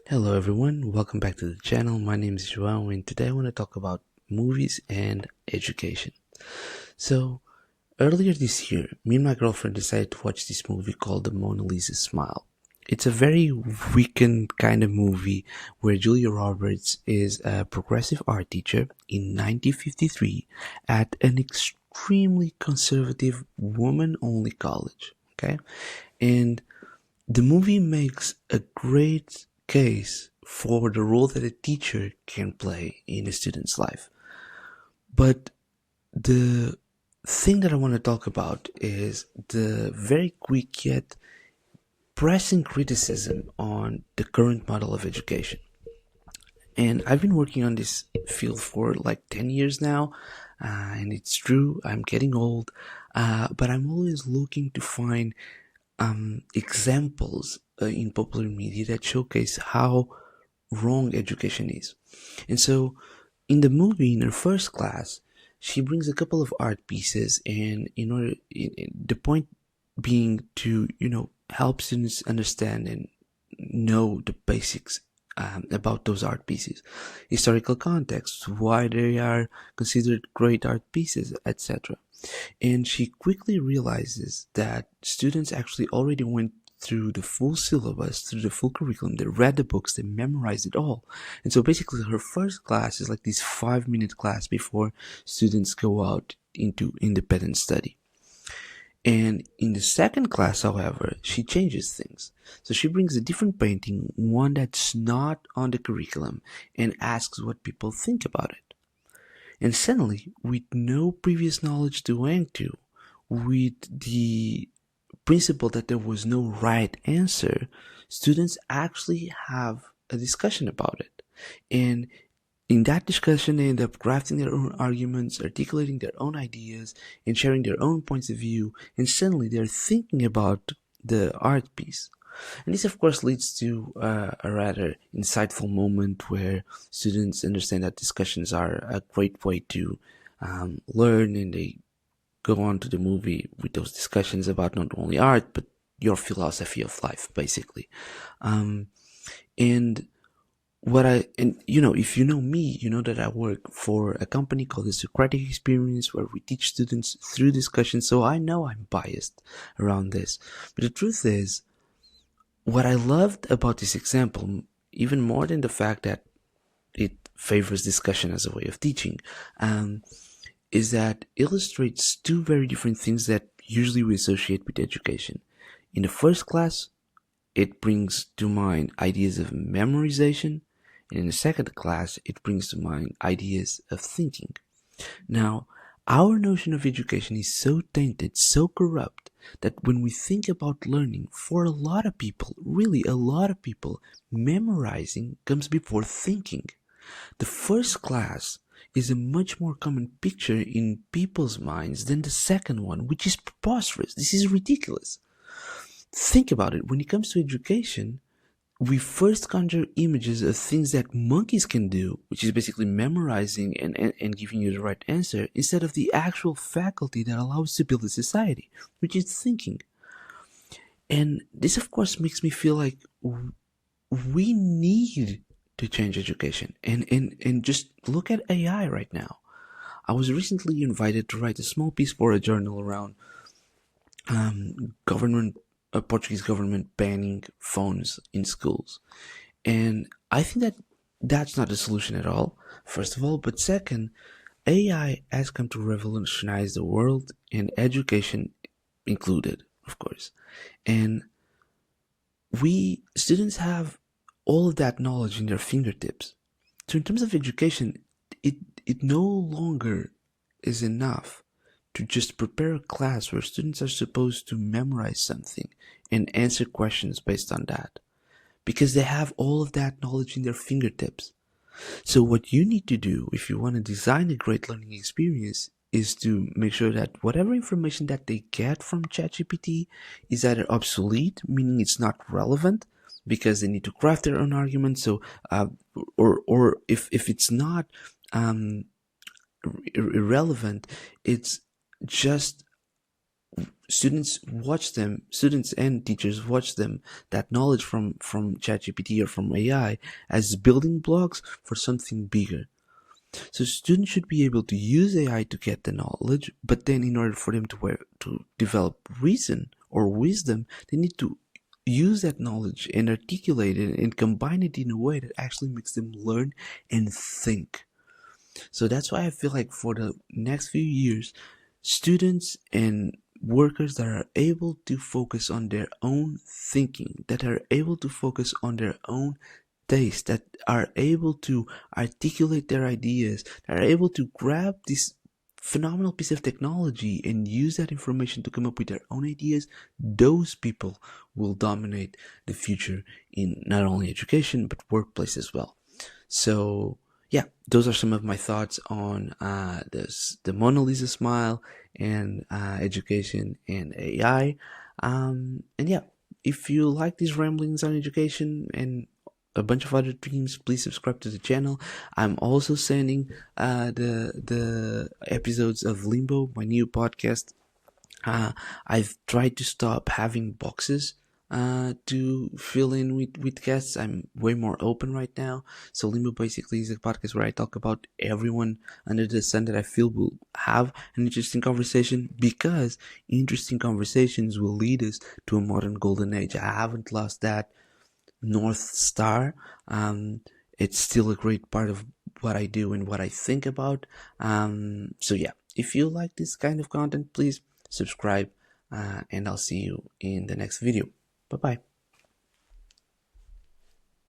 Hello everyone, welcome back to the channel. My name is João and today I want to talk about movies and education. So, earlier this year, me and my girlfriend decided to watch this movie called The Mona Lisa Smile. It's a very weekend kind of movie where Julia Roberts is a progressive art teacher in 1953 at an extremely conservative woman-only college. Okay? And the movie makes a great case for the role that a teacher can play in a student's life. But the thing that I want to talk about is the very quick yet pressing criticism on the current model of education. And I've been working on this field for like 10 years now, and it's true, I'm getting old, but I'm always looking to find examples in popular media that showcase how wrong education is. And so, in the movie, in her first class, she brings a couple of art pieces, and in order, the point being to help students understand and know the basics about those art pieces, historical context, why they are considered great art pieces, etc. And she quickly realizes that students actually already went through the full syllabus, through the full curriculum. They read the books, they memorized it all. And so basically her first class is like this 5-minute class before students go out into independent study. And in the second class, however, she changes things. So she brings a different painting, one that's not on the curriculum, and asks what people think about it. And suddenly, with no previous knowledge to hang to, with the principle that there was no right answer, students actually have a discussion about it. And in that discussion, they end up crafting their own arguments, articulating their own ideas, and sharing their own points of view. And suddenly, they're thinking about the art piece. And this, of course, leads to a rather insightful moment where students understand that discussions are a great way to learn, and they go on to the movie with those discussions about not only art, but your philosophy of life, basically. Um, and if you know me, you know that I work for a company called the Socratic Experience, where we teach students through discussion. So I know I'm biased around this. But the truth is, what I loved about this example, even more than the fact that it favors discussion as a way of teaching, is that illustrates two very different things that usually we associate with education. In the first class, it brings to mind ideas of memorization, and in the second class, it brings to mind ideas of thinking. Now, our notion of education is so tainted, so corrupt, that when we think about learning, for a lot of people, really a lot of people, memorizing comes before thinking. The first class is a much more common picture in people's minds than the second one, which is preposterous. This is ridiculous. Think about it. When it comes to education, we first conjure images of things that monkeys can do, which is basically memorizing and giving you the right answer, instead of the actual faculty that allows us to build a society, which is thinking. And this, of course, makes me feel like we need to change education. And just look at AI right now. I was recently invited to write a small piece for a journal around government Portuguese government banning phones in schools. And I think that that's not the solution at all, first of all. But second, AI has come to revolutionize the world and education included, of course. And we students have all of that knowledge in their fingertips. So in terms of education, it it no longer is enough to just prepare a class where students are supposed to memorize something and answer questions based on that, because they have all of that knowledge in their fingertips. So what you need to do if you want to design a great learning experience is to make sure that whatever information that they get from ChatGPT is either obsolete, meaning it's not relevant because they need to craft their own argument. So, or if it's not irrelevant, it's just students and teachers watch them, that knowledge from ChatGPT or from AI, as building blocks for something bigger. So students should be able to use AI to get the knowledge, but then in order for them to develop reason or wisdom, they need to use that knowledge and articulate it and combine it in a way that actually makes them learn and think. So that's why I feel like for the next few years, students and workers that are able to focus on their own thinking, that are able to focus on their own taste, that are able to articulate their ideas, that are able to grab this phenomenal piece of technology and use that information to come up with their own ideas, those people will dominate the future in not only education but workplace as well. So yeah, those are some of my thoughts on the Mona Lisa smile and education and AI. And yeah, if you like these ramblings on education and a bunch of other themes, please subscribe to the channel. I'm also sending the episodes of Limbo, my new podcast. I've tried to stop having boxes to fill in with guests. I'm way more open right now. So Limbo basically is a podcast where I talk about everyone under the sun that I feel will have an interesting conversation, because interesting conversations will lead us to a modern golden age. I haven't lost that North Star. It's still a great part of what I do and what I think about. So yeah, if you like this kind of content, please subscribe, and I'll see you in the next video. Bye bye.